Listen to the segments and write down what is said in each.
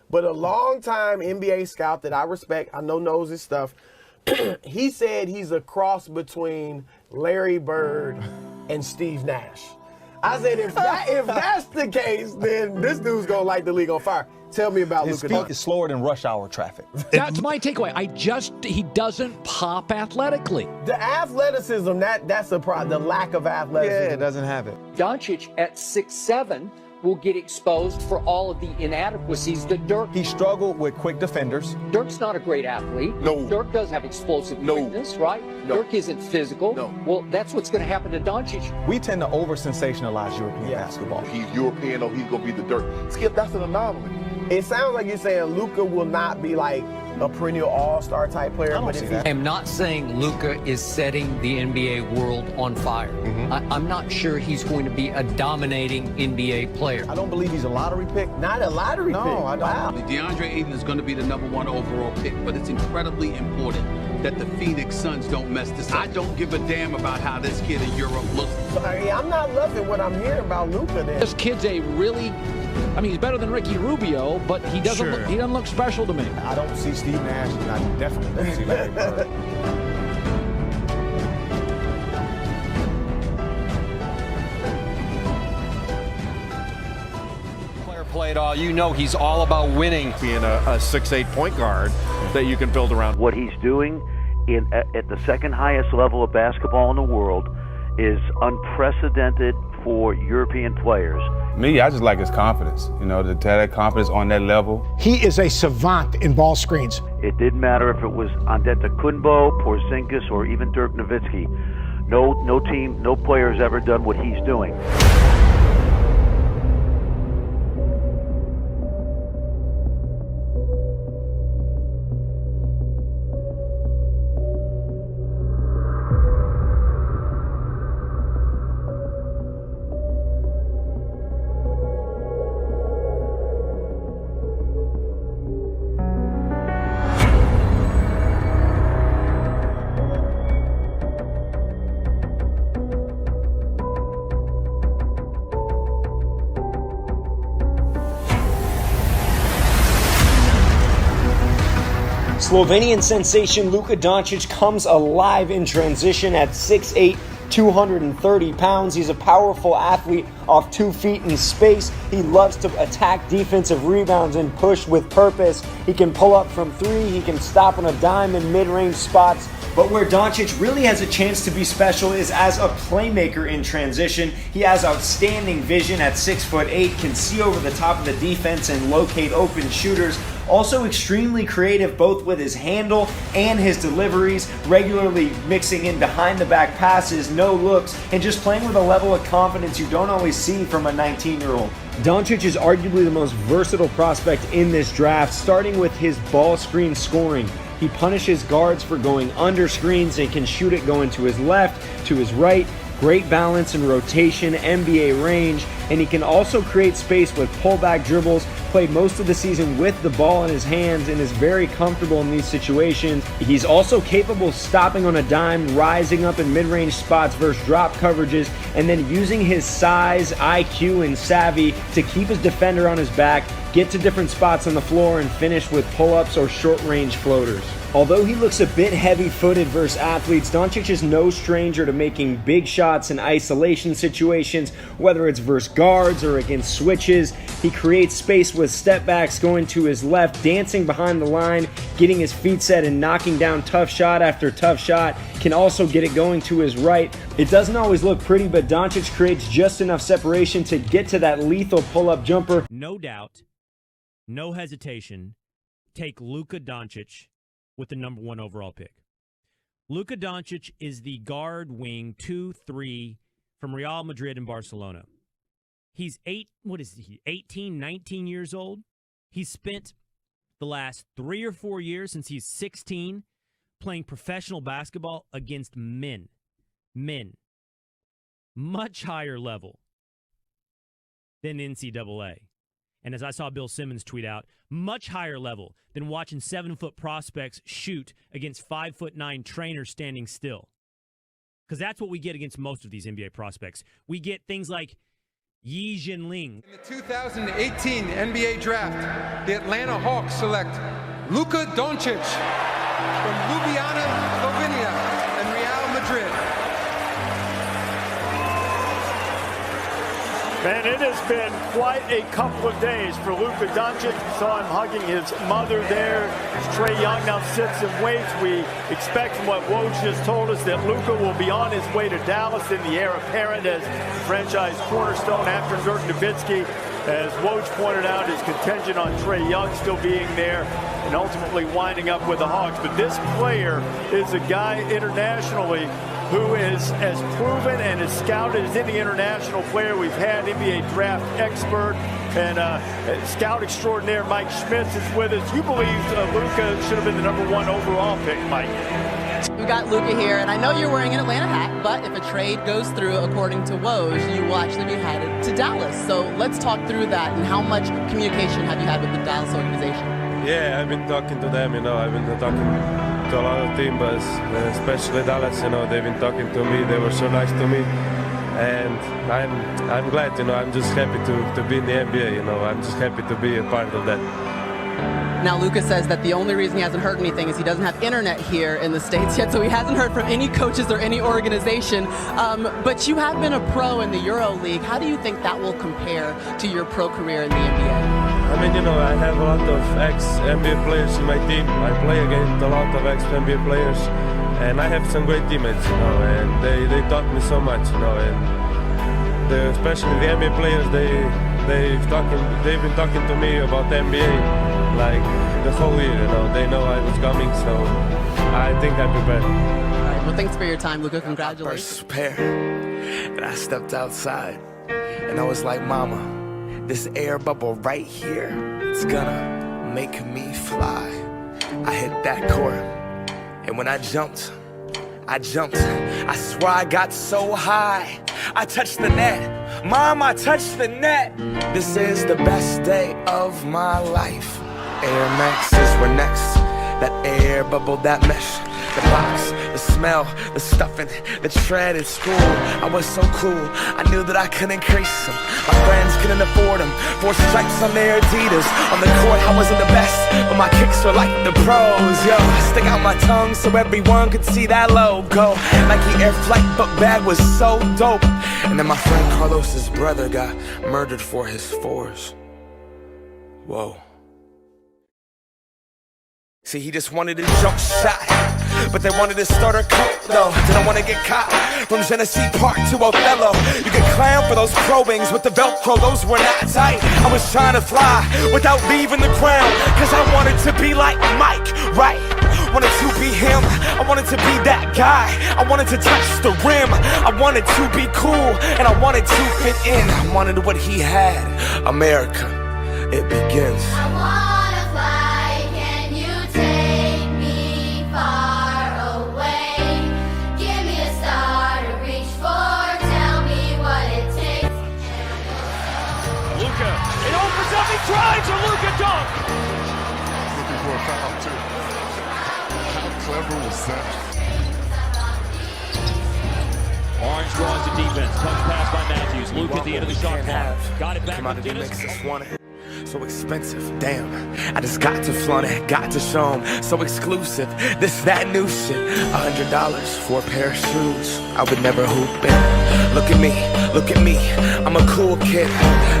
but a long-time NBA scout that I respect, I know knows his stuff, he said he's a cross between Larry Bird and Steve Nash. I said, if that's the case, then this dude's going to light the league on fire. Tell me about Luka Doncic. His feet is slower than rush hour traffic. That's my takeaway. He doesn't pop athletically. The athleticism, that's the problem. The lack of athleticism. Yeah, it doesn't have it. Doncic at 6'7" will get exposed for all of the inadequacies that Dirk. He struggled with quick defenders. Dirk's not a great athlete. No. Dirk doesn't have explosive quickness, right? No. Dirk isn't physical. No. Well, that's what's going to happen to Doncic. We tend to over-sensationalize European basketball. He's European, or he's going to be the Dirk. Skip, that's an anomaly. It sounds like you're saying Luka will not be like a perennial all-star type player. But if I am not saying Luka is setting the NBA world on fire. I'm not sure he's going to be a dominating NBA player. I don't believe he's a lottery pick. Not a lottery pick. No, I don't. Wow. DeAndre Ayton is going to be the #1 overall pick, but it's incredibly important that the Phoenix Suns don't mess this up. I don't give a damn about how this kid in Europe looks. I'm not loving what I'm hearing about Luka then. This kid's he's better than Ricky Rubio, but he doesn't look special to me. I don't see Steve Nash, and I definitely don't see Larry Bird. Play it all. You know he's all about winning. Being a 6'8" point guard that you can build around. What he's doing at the second highest level of basketball in the world is unprecedented for European players. Me, I just like his confidence, to have that confidence on that level. He is a savant in ball screens. It didn't matter if it was Antetokounmpo, Porzingis, or even Dirk Nowitzki. No team, no player has ever done what he's doing. Slovenian sensation Luka Doncic comes alive in transition at 6'8", 230 pounds. He's a powerful athlete off 2 feet in space. He loves to attack defensive rebounds and push with purpose. He can pull up from 3. He can stop on a dime in mid-range spots. But where Doncic really has a chance to be special is as a playmaker in transition. He has outstanding vision at 6'8", can see over the top of the defense and locate open shooters. Also extremely creative both with his handle and his deliveries, regularly mixing in behind the back passes, no looks, and just playing with a level of confidence you don't always see from a 19-year-old. Doncic is arguably the most versatile prospect in this draft, starting with his ball screen scoring. He punishes guards for going under screens and can shoot it going to his left, to his right. Great balance and rotation, NBA range, and he can also create space with pullback dribbles, played most of the season with the ball in his hands and is very comfortable in these situations. He's also capable of stopping on a dime, rising up in mid-range spots versus drop coverages, and then using his size, IQ, and savvy to keep his defender on his back, get to different spots on the floor, and finish with pull-ups or short-range floaters. Although he looks a bit heavy-footed versus athletes, Doncic is no stranger to making big shots in isolation situations, whether it's versus guards or against switches. He creates space with step backs going to his left, dancing behind the line, getting his feet set and knocking down tough shot after tough shot. Can also get it going to his right. It doesn't always look pretty, but Doncic creates just enough separation to get to that lethal pull-up jumper. No doubt, no hesitation, take Luka Doncic with the #1 overall pick. Luka Doncic is the guard wing 2-3 from Real Madrid and Barcelona. He's 18, 19 years old. He's spent the last 3 or 4 years since he's 16 playing professional basketball against men. Much higher level than NCAA. And as I saw Bill Simmons tweet out, much higher level than watching 7-foot prospects shoot against 5'9" trainers standing still. Because that's what we get against most of these NBA prospects. We get things like Yi Jinling. In the 2018 NBA Draft, the Atlanta Hawks select Luka Doncic from Ljubljana, Slovenia, and Real Madrid. Man, it has been quite a couple of days for Luka Doncic. We saw him hugging his mother there. Trae Young now sits and waits. We expect from what Woj just told us that Luka will be on his way to Dallas in the heir apparent as franchise cornerstone after Dirk Nowitzki. As Woj pointed out, his contingent on Trae Young still being there and ultimately winding up with the Hawks. But this player is a guy internationally who is as proven and as scouted as any international player we've had. NBA draft expert and scout extraordinaire Mike Schmitz is with us. You believe Luka should have been the #1 overall pick, Mike? We got Luka here, and I know you're wearing an Atlanta hat, but if a trade goes through according to Woj, you will actually be headed to Dallas. So let's talk through that, and how much communication have you had with the Dallas organization? Yeah, I've been talking to them, I've been talking to a lot of teams, but especially Dallas, they've been talking to me. They were so nice to me, and I'm glad, I'm just happy to be in the NBA, I'm just happy to be a part of that. Now, Luka says that the only reason he hasn't heard anything is he doesn't have internet here in the States yet, so he hasn't heard from any coaches or any organization. But you have been a pro in the Euro League. How do you think that will compare to your pro career in the NBA? I mean, I have a lot of ex-NBA players in my team. I play against a lot of ex-NBA players, and I have some great teammates, and they taught me so much, and especially the NBA players, they've been talking to me about the NBA like the whole year, They know I was coming, so I think I'm prepared. All right, well, thanks for your time, Luka. Congratulations. First pair, and I stepped outside, and I was like, Mama, this air bubble right here, it's gonna make me fly. I hit that court, and when I jumped. I swear I got so high. I touched the net. Mom, I touched the net. This is the best day of my life. Air Maxes were next. That air bubble, that mesh. The box, the smell, the stuffing, the tread at school. I was so cool, I knew that I couldn't crease them. My friends couldn't afford them. 4 stripes on their Adidas. On the court, I wasn't the best, but my kicks were like the pros. Yo, stick out my tongue so everyone could see that logo. Nike Air Flight book bag was so dope. And then my friend Carlos's brother got murdered for his 4s. Whoa. See, he just wanted a jump shot, but they wanted to start a cult, though. Didn't want to get caught. From Genesee Park to Othello, you could clown for those pro wings with the Velcro, those were not tight. I was trying to fly without leaving the ground, cause I wanted to be like Mike, right? Wanted to be him, I wanted to be that guy. I wanted to touch the rim, I wanted to be cool, and I wanted to fit in. I wanted what he had. America, it begins. I wanna fly, can you take me far away? Give me a star to reach for, tell me what it takes. Luka, it opens up, he drives, a Luka dunk! Looking for a foul, too. How clever was that? Orange draws the defense. Comes pass by Matthews. Luke at the end of the shot clock. Got it back to Guinness. So expensive, damn. I just got to flaunt it, got to show 'em. So exclusive, this, that new shit. $100 for a pair of shoes. I would never hoop in. Look at me, I'm a cool kid.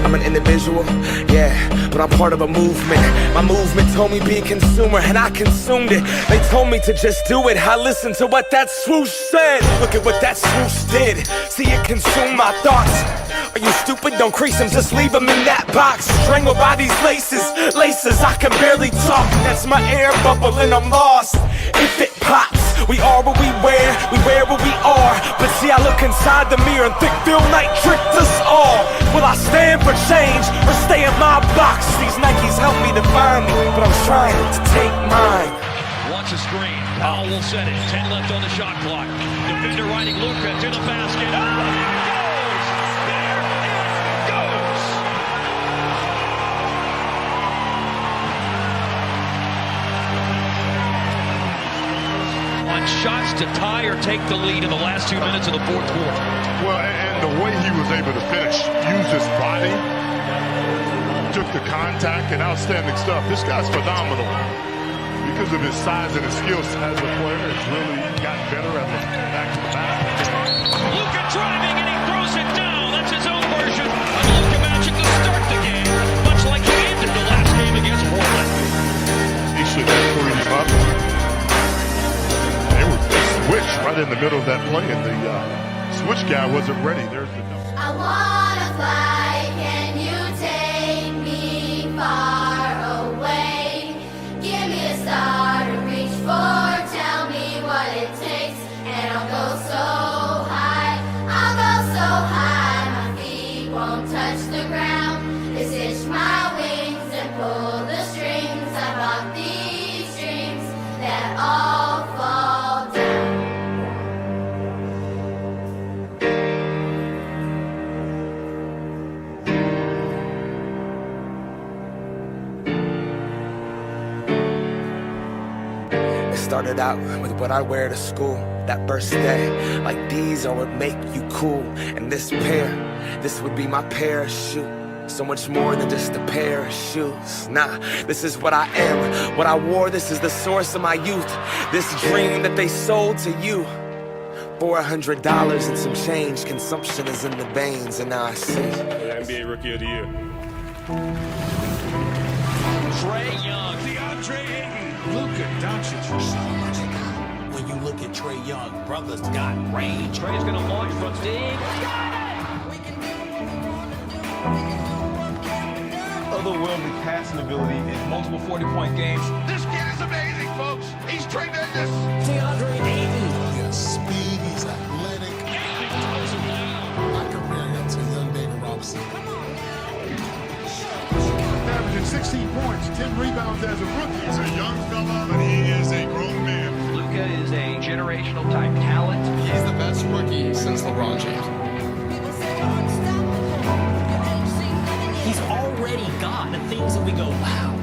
I'm an individual, yeah, but I'm part of a movement. My movement told me be a consumer, and I consumed it. They told me to just do it, I listened to what that swoosh said. Look at what that swoosh did, see it consume my thoughts. Are you stupid? Don't crease them, just leave them in that box. Strangled by these laces, I can barely talk. That's my air bubble and I'm lost. If it pops, we are what we wear what we are. But see, I look inside the mirror and think Phil Knight tricked us all. Will I stand for change or stay in my box? These Nikes help me define me, but I'm trying to take mine. Wants a screen. Powell will set it. 10 left on the shot clock. Defender riding Luka to the basket. want shots to tie or take the lead in the last 2 minutes of the fourth quarter. Well, and the way he was able to finish, use his body, took the contact, and outstanding stuff. This guy's phenomenal. Because of his size and his skills as a player, it's really gotten better at the back-to-back. Luka driving, and he throws it down. That's his own version of Luka magic to start the game, much like he ended the last game against Portland. He should have freed him up. They were switched right in the middle of that play, and the switch guy wasn't ready. There's the number. I wanna fly, can you take me far away? Give me a star to reach for, tell me what it takes, and I'll go so high, my feet won't touch the ground. They stitch my wings and pull the strings. I bought these dreams that all fall down. Started out with what I wear to school. That birthday, like these are what make you cool. And this pair, this would be my parachute. So much more than just a pair of shoes. Nah, this is what I am, what I wore. This is the source of my youth. This dream that they sold to you. $400 and some change. Consumption is in the veins, and now I see. NBA Rookie of the Year. Trae Young, DeAndre Ayton, Luka Doncic. When you look at Trae Young, brother's got range. Trae's going to launch from deep. Otherworldly passing ability in multiple 40-point games. This kid is amazing, folks. He's Trae Davis. DeAndre Ayton. He has speed. He's athletic. I compare him to young David Robinson. Averaging 16 points, 10 rebounds as a rookie. He's a young fella, but he is a grown man. Luka is a generational type talent. He's the best rookie since LeBron James. He's already got the things that we go, wow.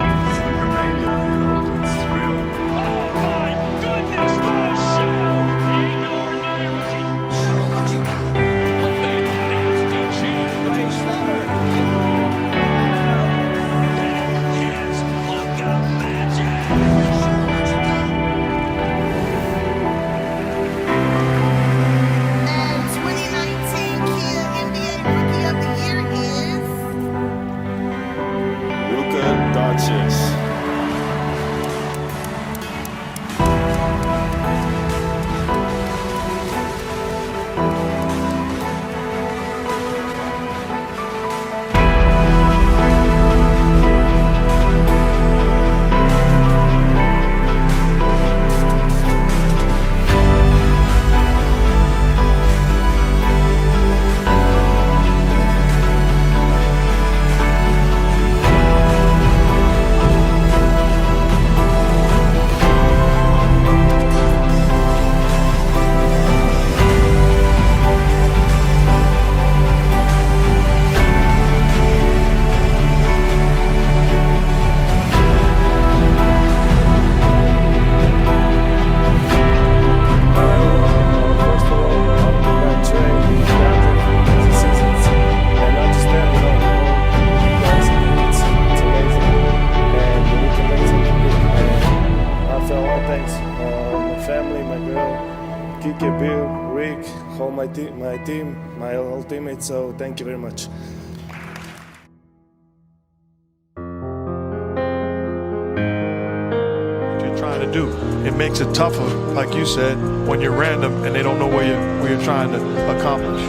My whole teammates, so thank you very much. What you're trying to do, it makes it tougher, like you said, when you're random and they don't know where you're trying to accomplish.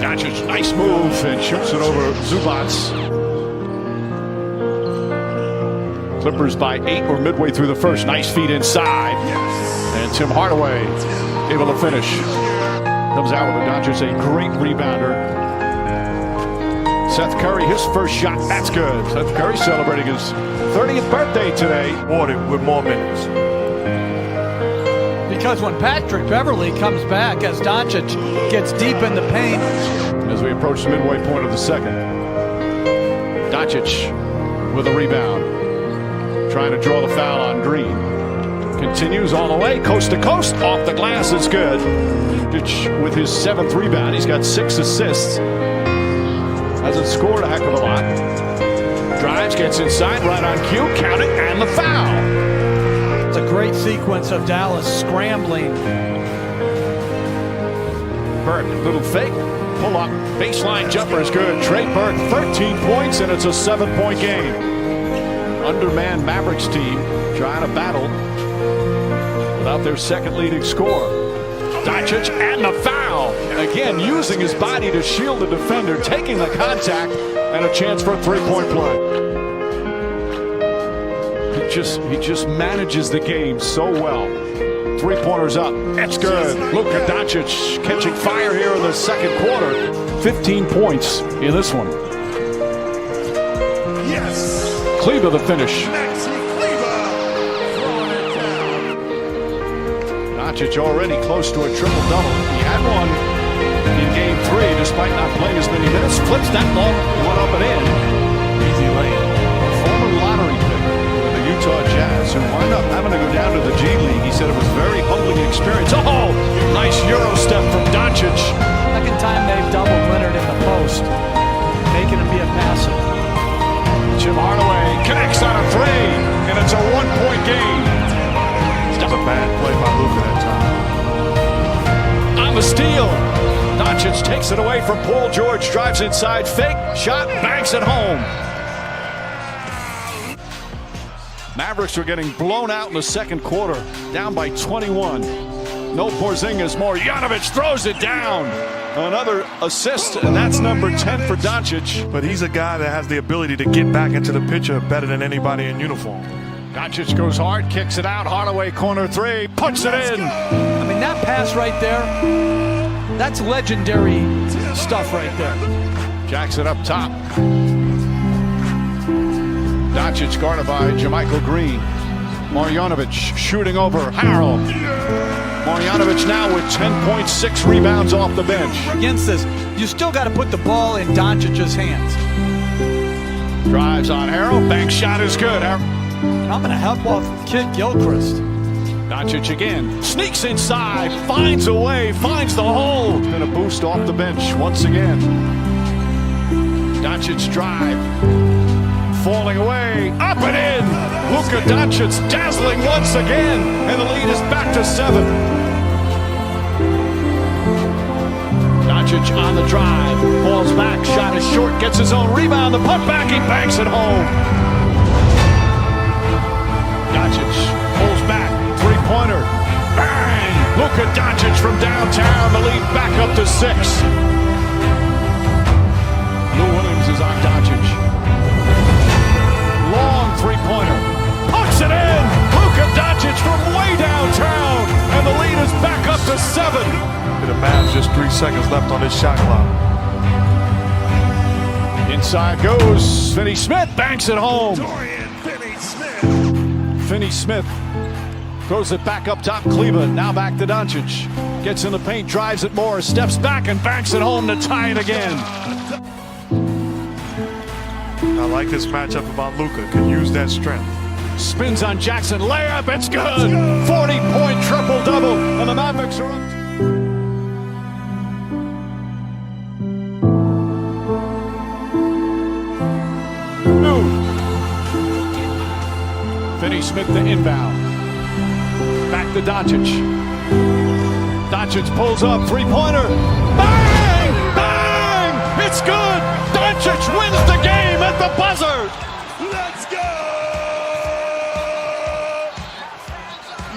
Doncic, nice move, and shoots it over Zubats. Clippers by 8. We're midway through the first. Nice feed inside. And Tim Hardaway able to finish. Comes out with a Doncic, a great rebounder. Seth Curry, his first shot, that's good. Seth Curry celebrating his 30th birthday today. Wanted with more minutes. Because when Patrick Beverley comes back as Doncic gets deep in the paint. As we approach the midway point of the second. Doncic with a rebound. Trying to draw the foul on Green. Continues all the way, coast to coast, off the glass is good. With his 7th rebound, he's got 6 assists. Hasn't scored a heck of a lot. Drives, gets inside, right on cue, count it, and the foul. It's a great sequence of Dallas scrambling. Burke, little fake, pull up, baseline jumper is good. Trey Burke, 13 points, and it's a 7-point game. Undermanned Mavericks team trying to battle without their second leading scorer. Doncic and the foul. Again, using his body to shield the defender, taking the contact, and a chance for a 3-point play. He just manages the game so well. 3-pointers up. That's good. Luka Doncic catching fire here in the second quarter. 15 points in this one. Yes. Kleber the finish. Doncic already close to a triple-double. He had one in Game 3 despite not playing as many minutes. Flips that ball, one up and in. Easy lane. A former lottery pick with the Utah Jazz who wound up having to go down to the G League. He said it was a very humbling experience. Oh, nice Euro step from Doncic. Second time they've doubled Leonard in the post, making him be a passer. Tim Hardaway connects on a 3, and it's a 1-point game. That was a bad play by Luka that time. On the steal, Doncic takes it away from Paul George, drives inside, fake, shot, banks it home. Mavericks are getting blown out in the second quarter, down by 21. No Porzingis, Marjanovic throws it down. Another assist, and that's number 10 for Doncic. But he's a guy that has the ability to get back into the picture better than anybody in uniform. Doncic goes hard, kicks it out. Hardaway corner 3, puts it in. I mean, that pass right there, that's legendary stuff right there. Jackson up top. Doncic guarded by Jermichael Green. Marjanovic shooting over Harrell. Marjanovic now with 10.6 rebounds off the bench. Against this, you still got to put the ball in Doncic's hands. Drives on Harrell, bank shot is good. I'm going to help off Kid Gilchrist. Doncic again, sneaks inside, finds a way, finds the hole. Been a boost off the bench once again. Doncic drive, falling away, up and in. Luka Doncic dazzling once again, and the lead is back to 7. Doncic on the drive, falls back, shot is short, gets his own rebound, the put back, he banks it home. Doncic pulls back, 3-pointer, bang! Luka Doncic from downtown, the lead back up to 6. Lou Williams is on Doncic. Long 3-pointer, puts it in! Luka Doncic from way downtown, and the lead is back up to 7. The Mavs just 3 seconds left on this shot clock. Inside goes Finney Smith, banks it home. Finney Smith throws it back up top. Cleveland now back to Doncic. Gets in the paint, drives it more, steps back and banks it home to tie it again. I like this matchup about Luka. Can use that strength. Spins on Jackson, layup, it's good. 40-point triple-double, and the Mavericks are up. Finney Smith the inbound. Back to Doncic. Doncic pulls up, 3-pointer. Bang! Bang! It's good! Doncic wins the game at the buzzer! Let's go!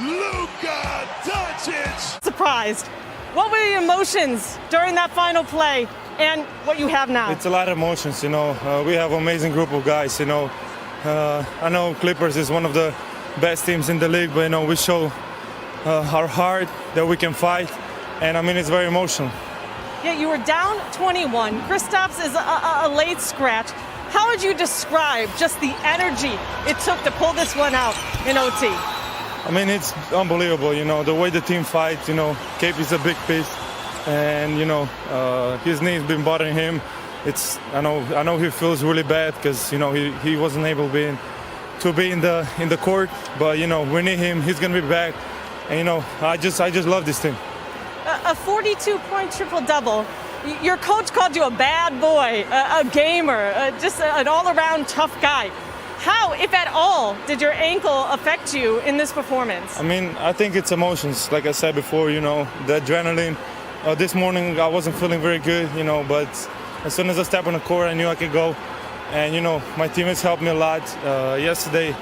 Luka Doncic! Surprised. What were the emotions during that final play and what you have now? It's a lot of emotions, you know. We have an amazing group of guys, you know. I know Clippers is one of the best teams in the league, but you know we show our heart that we can fight, and I mean it's very emotional. Yeah, you were down 21. Kristaps is a late scratch. How would you describe just the energy it took to pull this one out in OT? I mean it's unbelievable, you know, the way the team fights. You know, KP's a big piece, and you know his knee's been bothering him. I know he feels really bad because you know he wasn't able to be to be in the court, but we need him. He's gonna be back, and I just love this team. A 42-point triple-double. Your coach called you a bad boy, a gamer, just an all-around tough guy. How, if at all, did your ankle affect you in this performance? I mean, I think it's emotions. Like I said before, the adrenaline. This morning I wasn't feeling very good, but as soon as I stepped on the court, I knew I could go. And, my teammates helped me a lot. Yesterday,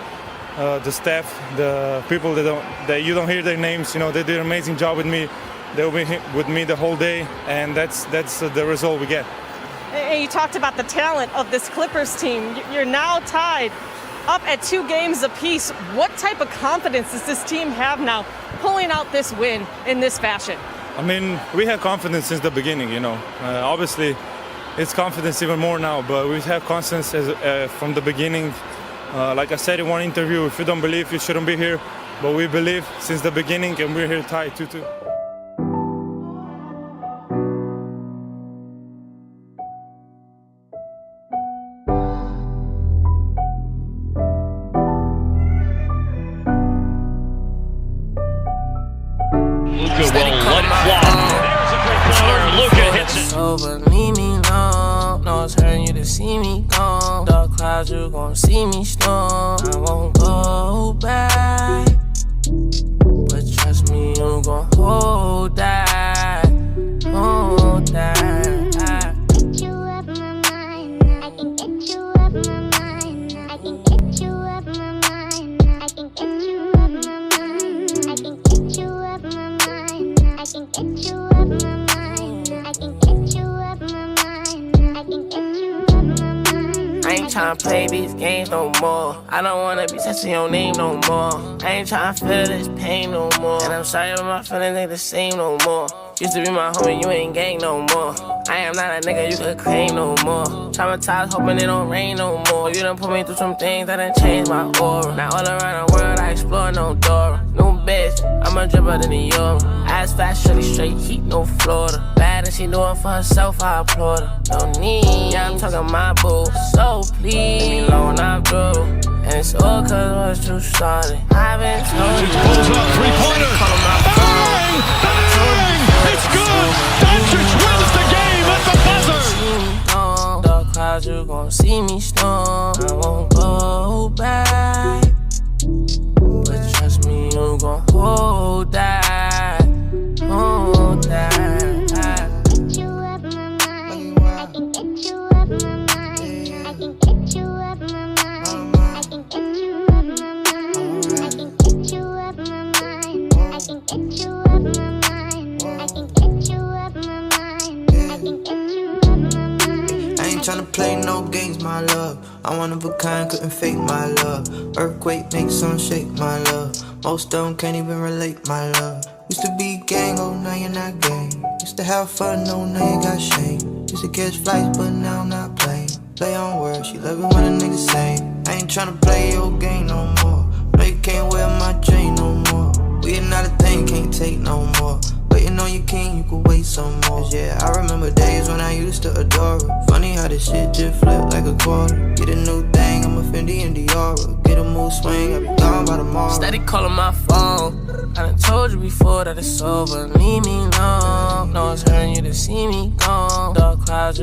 the staff, the people that you don't hear their names, they did an amazing job with me. They will be with me the whole day, and that's the result we get. And you talked about the talent of this Clippers team. You're now tied up at 2 games apiece. What type of confidence does this team have now pulling out this win in this fashion? I mean, we had confidence since the beginning, Obviously, it's confidence even more now, but we have confidence from the beginning. Like I said in one interview, if you don't believe, you shouldn't be here. But we believe since the beginning, and we're here tied 2-2. Luka will let it fly. There's a three-pointer. Luka hits it. Over, leave me alone. No, it's hurting you to see me gone. Dark clouds, you gon' see me storm. I won't go back, but trust me, you gon' hold that, hold that. Get you up my mind. I can get you up my mind. I can get you up my mind. I can get you up my mind. I can get you up my mind. I can get you up my mind. I can get you up my mind. I can get you up my mind. I ain't tryna play these games no more. I don't wanna be touching your name no more. I ain't tryna feel this pain no more. And I'm sorry, but my feelings ain't the same no more. Used to be my homie, you ain't gang no more. I am not a nigga you could claim no more. Traumatized, hoping it don't rain no more. You done put me through some things that done changed my aura. Now all around the world I explore no door. New bitch, I'm a dripper than the Euro. Ass fast, shorty straight heat, no Florida. Bad and she doing for herself, I applaud her. No need, yeah, I'm talking my boo. So please, leave me alone, I'm through. And it's all cause what you started. I've been told you. Pulls up, three-pointer. Bang! Bang! It's good! Doncic wins the game at the buzzer! Dark clouds, you gon' see me storm. I won't go back, but trust me, you gon' hold that, hold that. Get you up my mind. I can get you up my mind. I can get you up my mind. I can get you up my mind. I can get you up my mind. I can get you up my mind. I can get you up my mind. I can get you up my mind. I ain't tryna play no games, my love. I'm one of a kind, couldn't fake my love. Earthquake makes some shake, my love. Most of them can't even relate, my love. Used to be gang, oh now you're not gang. Used to have fun, no now you got shame. Used to catch flights, but now I'm not playing. Play on words, she love it when a nigga sing. I ain't tryna play your game no more. No, you can't wear my chain no more. We ain't not a thing, can't take no more. Waiting on your king, you could wait some more. Yeah, I remember days when I used to adore her. Funny how this shit just flipped like a quarter. Get a new thing, I'm a Fendi and Dior. Get a mood swing, I'll be gone by tomorrow. Steady calling my phone. I done told you before that it's over. Leave me alone. No, it's hurting you to see me gone. Dark clouds.